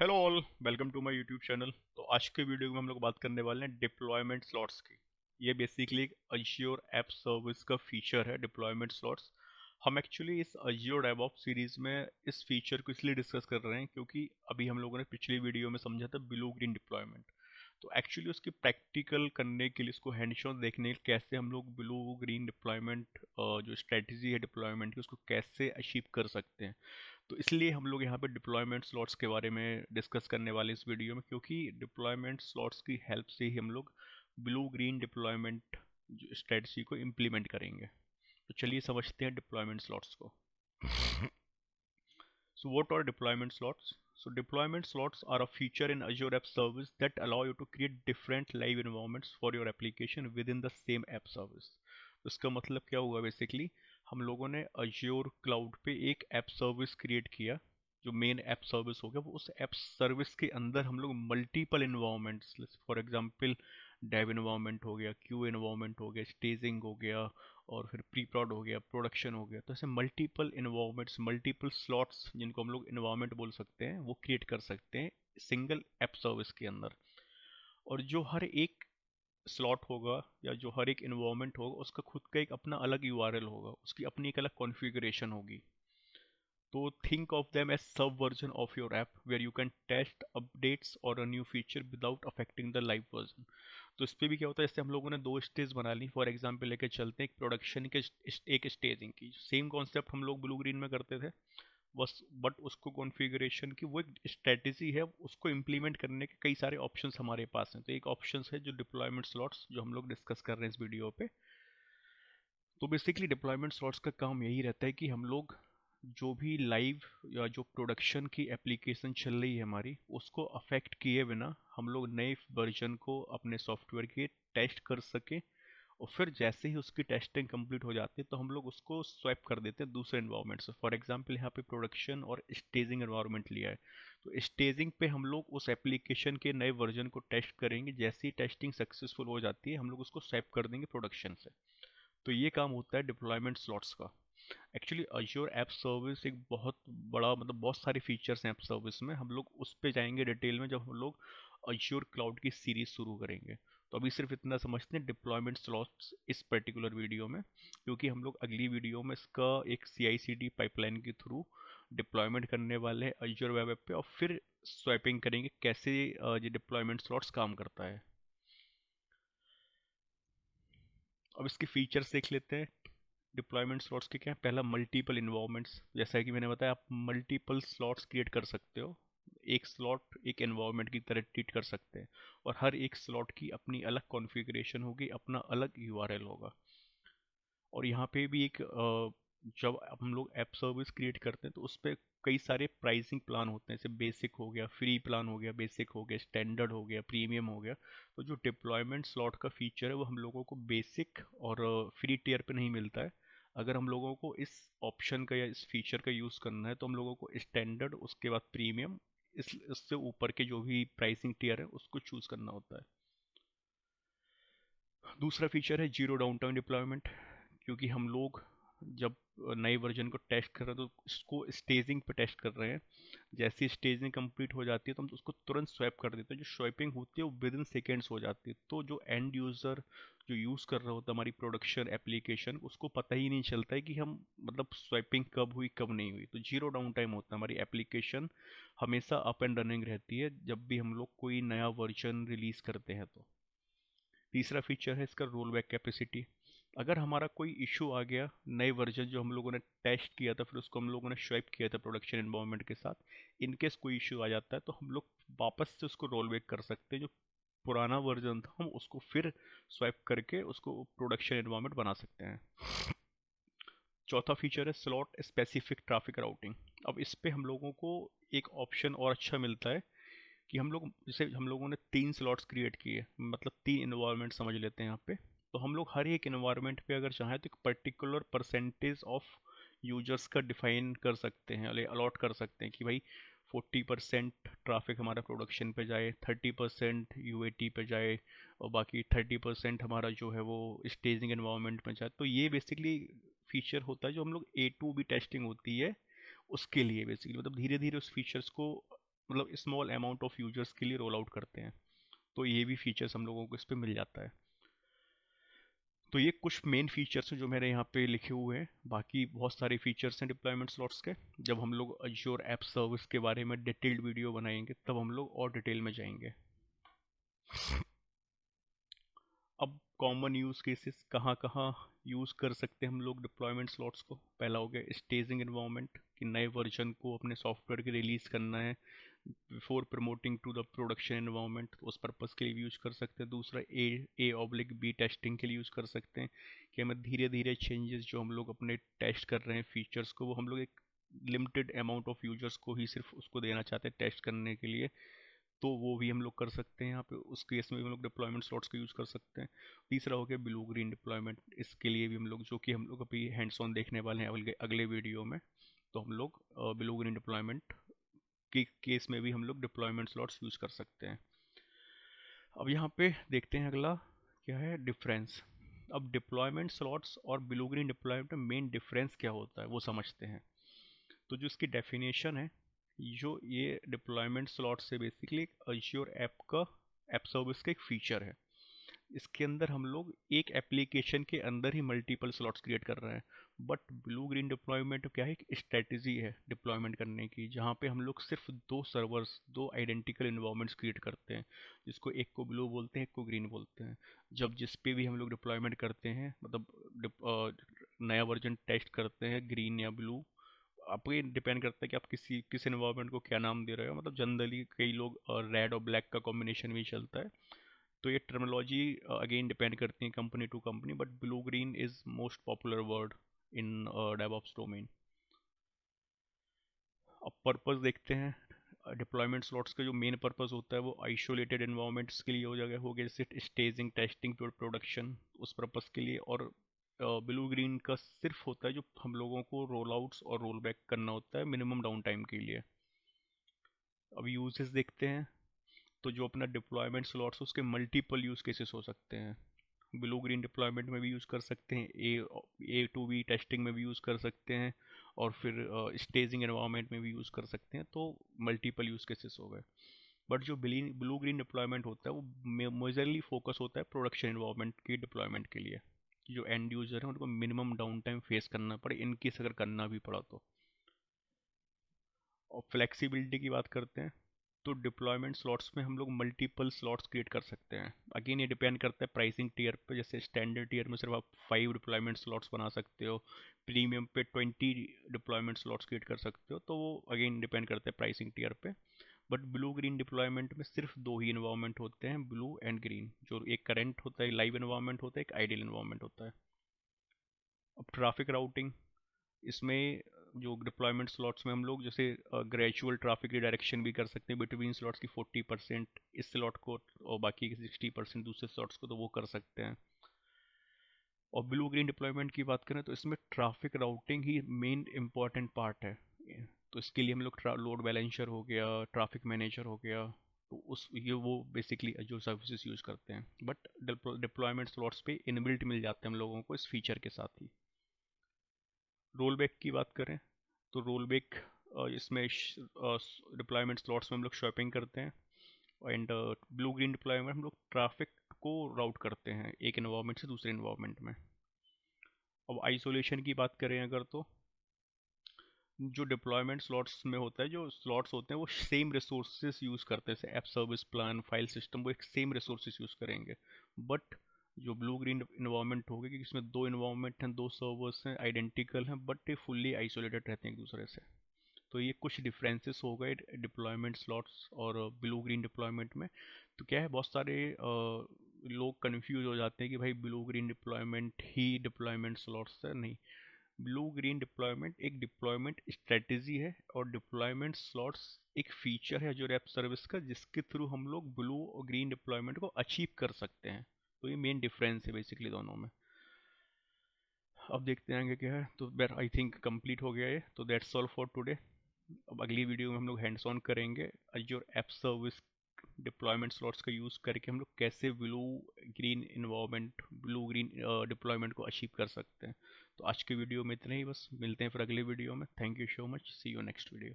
Hello all, welcome to my YouTube channel. तो आज के वीडियो में हम लोग बात करने वाले हैं डिप्लॉयमेंट स्लॉट्स की। ये बेसिकली एक अज्योर ऐप सर्विस का फीचर है, डिप्लॉयमेंट स्लॉट्स। हम एक्चुअली इस अज्योर डेवऑप्स सीरीज में इस फीचर को इसलिए डिस्कस कर रहे हैं क्योंकि अभी हम लोगों ने पिछली वीडियो में समझा था ब्लू ग्रीन डिप्लॉयमेंट। तो एक्चुअली उसकी प्रैक्टिकल करने के लिए, उसको हैंड्स ऑन देखने के लिए कैसे हम लोग ब्लू ग्रीन डिप्लॉयमेंट जो स्ट्रेटजी है डिप्लॉयमेंट की, उसको कैसे अचीव कर सकते हैं। तो इसलिए हम लोग यहाँ पे डिप्लॉयमेंट स्लॉट्स के बारे में डिस्कस करने वाले इस वीडियो में, क्योंकि डिप्लॉयमेंट स्लॉट्स की हेल्प से ही हम लोग ब्लू ग्रीन डिप्लॉयमेंट स्ट्रेटजी को इम्प्लीमेंट करेंगे। तो चलिए समझते हैं डिप्लॉयमेंट स्लॉट्स को। So what are deployment slots? So deployment slots are a feature in Azure App Service that allow you to create different live environments for your application within the same app service. तो इसका मतलब क्या हुआ basically, हम लोगों ने Azure cloud पे एक ऐप सर्विस क्रिएट किया। जो मेन ऐप सर्विस हो गया, वो उस ऐप सर्विस के अंदर हम लोग multiple environments, for example dev environment हो गया, क्यू इन्वायरमेंट हो गया, स्टेजिंग हो गया, और फिर प्री प्रॉड हो गया, प्रोडक्शन हो गया। तो ऐसे मल्टीपल इन्वायरमेंट्स, मल्टीपल स्लॉट्स, जिनको हम लोग इन्वायरमेंट बोल सकते हैं, वो क्रिएट कर सकते हैं सिंगल ऐप सर्विस के अंदर। और जो हर एक स्लॉट होगा या जो हर एक इन्वायरमेंट होगा, उसका खुद का एक अपना अलग यूआरएल होगा, उसकी अपनी एक अलग कॉन्फ़िगरेशन होगी। तो think of them as sub version of your app where you can test updates और a new feature without affecting the live version. तो इस पे भी क्या होता है, जैसे हम लोगों ने दो स्टेज बना ली, फॉर एग्जांपल लेके चलते हैं एक प्रोडक्शन के एक स्टेजिंग की। सेम कॉन्सेप्ट हम लोग ब्लू ग्रीन में करते थे, बस बट उसको कॉन्फ़िगरेशन की वो एक स्ट्रेटेजी है, उसको इम्प्लीमेंट करने के कई सारे ऑप्शंस हमारे पास हैं। तो एक ऑप्शंस है जो डिप्लॉयमेंट स्लॉट्स, जो हम लोग डिस्कस कर रहे हैं इस वीडियो पे। तो बेसिकली डिप्लॉयमेंट स्लॉट्स का काम यही रहता है कि हम लोग जो भी लाइव या जो प्रोडक्शन की एप्लीकेशन चल रही है हमारी, उसको अफेक्ट किए बिना हम लोग नए वर्जन को अपने सॉफ्टवेयर के टेस्ट कर सकें। और फिर जैसे ही उसकी टेस्टिंग कंप्लीट हो जाती है, तो हम लोग उसको स्वैप कर देते हैं दूसरे एनवायरनमेंट से। फॉर एग्जांपल यहाँ पे प्रोडक्शन और स्टेजिंग एनवायरनमेंट लिया है, तो स्टेजिंग पे हम लोग उस एप्लीकेशन के नए वर्जन को टेस्ट करेंगे। जैसे ही टेस्टिंग सक्सेसफुल हो जाती है, हम लोग उसको स्वैप कर देंगे प्रोडक्शन से। तो ये काम होता है डिप्लॉयमेंट स्लॉट्स का। एक्चुअली अज्योर ऐप सर्विस एक बहुत बड़ा, मतलब बहुत सारे फीचर्स हैं ऐप सर्विस में। हम लोग उस पे जाएंगे डिटेल में जब हम लोग अज्योर क्लाउड की सीरीज शुरू करेंगे। तो अभी सिर्फ इतना समझते हैं डिप्लॉयमेंट स्लॉट्स इस पर्टिकुलर वीडियो में, क्योंकि हम लोग अगली वीडियो में इसका एक CI/CD पाइपलाइन के थ्रू डिप्लॉयमेंट करने वाले हैं अज्योर वेब ऐप पे, और फिर स्वैपिंग करेंगे कैसे ये डिप्लॉयमेंट स्लॉट्स काम करता है। अब इसके फीचर्स देख लेते हैं। डिप्लॉयमेंट स्लॉट्स के क्या है? पहला, मल्टीपल इन्वायरमेंट्स। जैसा कि मैंने बताया, आप मल्टीपल स्लॉट्स क्रिएट कर सकते हो। एक स्लॉट एक एनवायरनमेंट की तरह ट्रीट कर सकते हैं, और हर एक स्लॉट की अपनी अलग कॉन्फ़िगरेशन होगी, अपना अलग यूआरएल होगा। और यहाँ पे भी एक जब हम लोग ऐप सर्विस क्रिएट करते हैं, तो उस पर कई सारे प्राइसिंग प्लान होते हैं। जैसे बेसिक हो गया, फ्री प्लान हो गया, बेसिक हो गया, स्टैंडर्ड हो गया, प्रीमियम हो गया। तो जो डिप्लॉयमेंट स्लॉट का फीचर है, वो हम लोगों को बेसिक और फ्री टियर पे नहीं मिलता है। अगर हम लोगों को इस ऑप्शन का या इस फीचर का यूज़ करना है, तो हम लोगों को स्टैंडर्ड, उसके बाद प्रीमियम, इससे ऊपर के जो भी प्राइसिंग टियर है उसको चूज़ करना होता है। दूसरा फीचर है जीरो डाउन टाइम डिप्लॉयमेंट। क्योंकि हम लोग जब नए वर्जन को टेस्ट कर रहे हैं, तो इसको स्टेजिंग पे टेस्ट कर रहे हैं। जैसे ही स्टेजिंग कंप्लीट हो जाती है, तो हम उसको तुरंत स्वैप कर देते हैं। जो स्वैपिंग होती है वो विद इन सेकेंड्स हो जाती है। तो जो एंड यूज़र जो यूज़ कर रहा होता है हमारी प्रोडक्शन एप्लीकेशन, उसको पता ही नहीं चलता है कि हम, मतलब स्वैपिंग कब हुई कब नहीं हुई। तो जीरो डाउन टाइम होता है, हमारी एप्लीकेशन हमेशा अप एंड रनिंग रहती है जब भी हम लोग कोई नया वर्जन रिलीज़ करते हैं तो। तीसरा फीचर है इसका रोल बैक कैपेसिटी। अगर हमारा कोई इशू आ गया, नए वर्जन जो हम लोगों ने टेस्ट किया था, फिर उसको हम लोगों ने स्वैप किया था प्रोडक्शन एनवायरनमेंट के साथ, इनकेस कोई इशू आ जाता है, तो हम लोग वापस से उसको रोल बैक कर सकते हैं। जो पुराना वर्जन था, हम उसको फिर स्वैप करके उसको प्रोडक्शन एनवायरनमेंट बना सकते हैं। चौथा फीचर है स्लॉट स्पेसिफिक ट्रैफिक राउटिंग। अब इस पे हम लोगों को एक ऑप्शन और अच्छा मिलता है कि हम लोग, जैसे हम लोगों ने 3 स्लॉट्स क्रिएट किए, मतलब 3 इन्वायरमेंट समझ लेते हैं यहाँ पे। तो हम लोग हर एक इन्वायरमेंट पे अगर चाहें, तो एक पर्टिकुलर परसेंटेज ऑफ यूजर्स का डिफाइन कर सकते हैं, अलॉट कर सकते हैं कि भाई 40% ट्रैफिक हमारा प्रोडक्शन पे जाए, 30% यूएटी पे जाए, और बाकी 30% हमारा जो है वो स्टेजिंग एनवायरनमेंट में जाए। तो ये बेसिकली फीचर होता है जो हम लोग A to B टेस्टिंग होती है उसके लिए, बेसिकली मतलब धीरे धीरे उस फीचर्स को मतलब स्मॉल अमाउंट ऑफ यूजर्स के लिए रोल आउट करते हैं। तो ये भी फीचर्स हम लोगों को इस पे मिल जाता है। तो ये कुछ मेन फीचर्स हैं जो मेरे यहाँ पे लिखे हुए हैं, बाकी बहुत सारे फीचर्स हैं डिप्लॉयमेंट स्लॉट्स के। जब हम लोग अज्योर ऐप सर्विस के बारे में डिटेल्ड वीडियो बनाएंगे तब हम लोग और डिटेल में जाएंगे। अब कॉमन यूज़ केसेस कहाँ कहाँ यूज़ कर सकते हैं हम लोग डिप्लॉयमेंट स्लॉट्स को। पहला हो गया स्टेजिंग इन्वायरमेंट, कि नए वर्जन को अपने सॉफ्टवेयर के रिलीज़ करना है before promoting to the production environment, तो उस पर्पज़ के लिए भी यूज़ कर सकते हैं। दूसरा A/B टेस्टिंग के लिए यूज़ कर सकते हैं, कि हमें धीरे धीरे चेंजेस जो हम लोग अपने टेस्ट कर रहे हैं फीचर्स को, वो हम लोग एक लिमिटेड अमाउंट ऑफ यूजर्स को ही सिर्फ उसको देना चाहते हैं टेस्ट करने के लिए, तो वो भी हम लोग कर सकते हैं यहाँ पे। उस केस में भी हम लोग डिप्लॉयमेंट स्लॉट्स का यूज़ कर सकते हैं। तीसरा हो गया ब्लू ग्रीन डिप्लॉयमेंट, इसके लिए भी हम लोग, जो कि हम लोग अभी हैंड्स ऑन देखने वाले हैं अगले अगले वीडियो में, तो हम लोग ब्लू ग्रीन डिप्लॉयमेंट के केस में भी हम लोग डिप्लॉयमेंट स्लॉट्स यूज़ कर सकते हैं। अब यहाँ पे देखते हैं अगला क्या है डिफरेंस। अब डिप्लॉयमेंट स्लॉट्स और ब्लू ग्रीन डिप्लॉयमेंट में मेन डिफरेंस क्या होता है वो समझते हैं। तो जो इसकी डेफिनेशन है, जो ये डिप्लॉयमेंट स्लॉट से बेसिकली एक अज्योर ऐप का ऐप सर्विस का एक फीचर है। इसके अंदर हम लोग एक एप्लीकेशन के अंदर ही मल्टीपल स्लॉट्स क्रिएट कर रहे हैं। बट ब्लू ग्रीन डिप्लॉयमेंट क्या है, एक स्ट्रेटजी है डिप्लॉयमेंट करने की, जहाँ पे हम लोग सिर्फ दो सर्वर्स, दो आइडेंटिकल इन्वायरमेंट्स क्रिएट करते हैं, जिसको एक को ब्लू बोलते हैं एक को ग्रीन बोलते हैं। जब जिस पे भी हम लोग डिप्लॉयमेंट करते हैं, मतलब नया वर्जन टेस्ट करते हैं ग्रीन या ब्लू, आप ये डिपेंड करता है कि आप किस इन्वायरमेंट को क्या नाम दे रहे हो। मतलब जनरली कई लोग रेड और ब्लैक का कॉम्बिनेशन भी चलता है। तो ये टर्मिनोलॉजी अगेन डिपेंड करती है company to company, but blue green is most popular word in DevOps domain. अब पर्पस देखते हैं डिप्लॉयमेंट स्लॉट्स का। जो मेन पर्पस होता है वो आइसोलेटेड इन्वायरमेंट्स के लिए हो गया जैसे स्टेजिंग टेस्टिंग प्रोडक्शन, उस पर्पस के लिए। और ब्लू ग्रीन का सिर्फ होता है जो हम लोगों को रोल आउट्स और रोल बैक करना होता है मिनिमम डाउन टाइम के लिए। अब यूजेस देखते हैं। तो जो अपना डिप्लॉयमेंट स्लॉट्स उसके मल्टीपल यूज केसेस हो सकते हैं। ब्लू ग्रीन डिप्लॉयमेंट में भी यूज़ कर सकते हैं, A/B टेस्टिंग में भी यूज़ कर सकते हैं, और फिर स्टेजिंग एनवायरनमेंट में भी यूज़ कर सकते हैं। तो मल्टीपल यूज़ केसेस हो गए। बट जो ब्लू ग्रीन डिप्लॉयमेंट होता है वो मेजरली फोकस होता है प्रोडक्शन एनवायरनमेंट की डिप्लॉयमेंट के लिए, कि जो एंड यूज़र है उनको मिनिमम डाउन टाइम फेस करना पड़े, इनकेस अगर करना भी पड़ा तो। और फ्लेक्सिबिलिटी की बात करते हैं, तो डिप्लॉयमेंट स्लॉट्स में हम लोग मल्टीपल स्लॉट्स क्रिएट कर सकते हैं। अगेन ये डिपेंड करता है प्राइसिंग टीयर पे। जैसे स्टैंडर्ड टीयर में सिर्फ आप 5 डिप्लॉयमेंट स्लॉट्स बना सकते हो, प्रीमियम पे 20 डिप्लॉयमेंट स्लॉट्स क्रिएट कर सकते हो। तो वो अगेन डिपेंड करता है प्राइसिंग टीयर पे। बट ब्लू ग्रीन डिप्लॉयमेंट में सिर्फ दो ही इन्वायरमेंट होते हैं, ब्लू एंड ग्रीन। जो एक करंट होता है लाइव इन्वायरमेंट होता है, एक आइडियल इन्वायरमेंट होता है। अब ट्रैफिक राउटिंग, इसमें जो डिप्लॉयमेंट स्लॉट्स में हम लोग जैसे ग्रेजुअल ट्रैफिक रिडायरेक्शन भी कर सकते हैं बिटवीन स्लॉट्स की 40% इस स्लॉट को और बाकी की 60% दूसरे स्लॉट्स को, तो वो कर सकते हैं। और ब्लू ग्रीन डिप्लॉयमेंट की बात करें तो इसमें ट्रैफिक राउटिंग ही मेन इंपॉर्टेंट पार्ट है। तो इसके लिए हम लोग लोड बैलेंसर हो गया, ट्रैफिक मैनेजर हो गया, तो उस ये वो बेसिकली जो सर्विसेज यूज़ करते हैं। बट डिप्लॉयमेंट स्लॉट्स पे इनबिल्ट मिल जाते हैं हम लोगों को इस फीचर के साथ ही। रोल बैक की बात करें तो रोल बैक इसमें डिप्लॉयमेंट स्लॉट्स में हम लोग शॉपिंग करते हैं, एंड ब्लू ग्रीन डिप्लॉयमेंट हम लोग ट्रैफिक को राउट करते हैं एक इन्वायरमेंट से दूसरे इन्वायरमेंट में। अब आइसोलेशन की बात करें अगर, तो जो डिप्लॉयमेंट स्लॉट्स में होता है, जो स्लॉट्स होते हैं वो सेम रिसोर्सेज यूज़ करते हैं, जैसे app service plan file system, वो एक सेम रिसोर्सेज यूज़ करेंगे। बट जो ब्लू ग्रीन इन्वायरमेंट होगा, क्योंकि इसमें दो इन्वायरमेंट हैं, दो सर्वर्स हैं, आइडेंटिकल हैं, बट ये फुल्ली आइसोलेटेड रहते हैं एक दूसरे से। तो ये कुछ डिफरेंसेस हो गए डिप्लॉयमेंट स्लॉट्स और ब्लू ग्रीन डिप्लॉयमेंट में। तो क्या है, बहुत सारे लोग कंफ्यूज हो जाते हैं कि भाई ब्लू ग्रीन डिप्लॉयमेंट ही डिप्लॉयमेंट स्लॉट्स है। नहीं, ब्लू ग्रीन डिप्लॉयमेंट एक डिप्लॉयमेंट स्ट्रेटजी है, और डिप्लॉयमेंट स्लॉट्स एक फीचर है जो रैप सर्विस का, जिसके थ्रू हम लोग ब्लू और ग्रीन डिप्लॉयमेंट को अचीव कर सकते हैं। तो ये मेन डिफरेंस है बेसिकली दोनों में। अब देखते हैं आगे क्या है। तो आई थिंक कंप्लीट हो गया है, तो दैट्स ऑल फॉर टुडे। अब अगली वीडियो में हम लोग हैंड्स ऑन करेंगे Azure app service deployment slots का यूज़ करके हम लोग कैसे ब्लू ग्रीन डिप्लॉयमेंट को अचीव कर सकते हैं। तो आज के वीडियो में इतना ही, बस मिलते हैं फिर अगले वीडियो में। Thank you so much, see you next video.